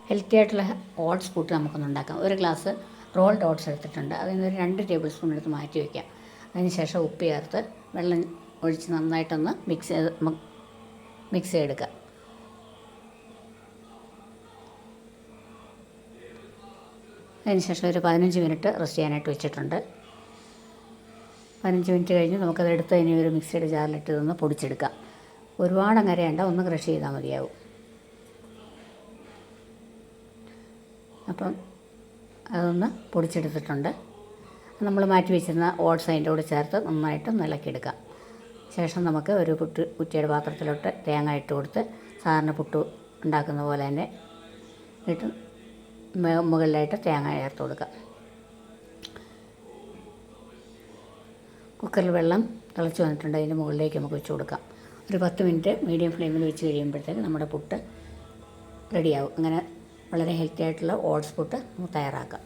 Healthy ആയിട്ടുള്ള oats puttu നമുക്കൊന്ന് ഉണ്ടാക്കാം. ഒരു ഗ്ലാസ് റോൾഡ് ഓട്സ് എടുത്തിട്ടുണ്ട്. അതിൽ നിന്ന് ഒരു 2 ടേബിൾ സ്പൂൺ എടുത്ത് മാറ്റി വയ്ക്കാം. അതിന് ശേഷം ഉപ്പ് ചേർത്ത് വെള്ളം ഒഴിച്ച് നന്നായിട്ടൊന്ന് മിക്സ് ചെയ്തെടുക്കുക. അതിന് ശേഷം ഒരു 15 മിനിറ്റ് റെസ്റ്റ് ചെയ്യാനായിട്ട് വെച്ചിട്ടുണ്ട്. 15 മിനിറ്റ് കഴിഞ്ഞ് നമുക്കത് എടുത്ത് ഇനി ഒരു മിക്സിയുടെ ജാറിലിട്ട് ഇതൊന്ന് പൊടിച്ചെടുക്കാം. ഒരുപാട് അങ്ങ് അരയണ്ട, ഒന്ന് ക്രഷ് ചെയ്താൽ മതിയാവും. അപ്പം അതൊന്ന് പൊടിച്ചെടുത്തിട്ടുണ്ട്. നമ്മൾ മാറ്റി വെച്ചിരുന്ന ഓട്സ് അതിൻ്റെ കൂടെ ചേർത്ത് നന്നായിട്ട് ഇളക്കിയെടുക്കാം. ശേഷം നമുക്ക് ഒരു കുറ്റിയുടെ പാത്രത്തിലോട്ട് തേങ്ങ ഇട്ട് കൊടുത്ത് സാധാരണ പുട്ട് ഉണ്ടാക്കുന്ന പോലെ തന്നെ ഇട്ട് മുകളിലായിട്ട് തേങ്ങ ചേർത്ത് കൊടുക്കാം. കുക്കറിൽ വെള്ളം തിളച്ച് വന്നിട്ടുണ്ട്. അതിൻ്റെ മുകളിലേക്ക് നമുക്ക് വെച്ച് കൊടുക്കാം. ഒരു 10 മിനിറ്റ് മീഡിയം ഫ്ലെയിമിൽ വെച്ച് കഴിയുമ്പോഴത്തേക്ക് നമ്മുടെ പുട്ട് റെഡിയാവും. അങ്ങനെ വളരെ ഹെൽത്തി ആയിട്ടുള്ള ഓട്സ് പുട്ട് നമുക്ക് തയ്യാറാക്കാം.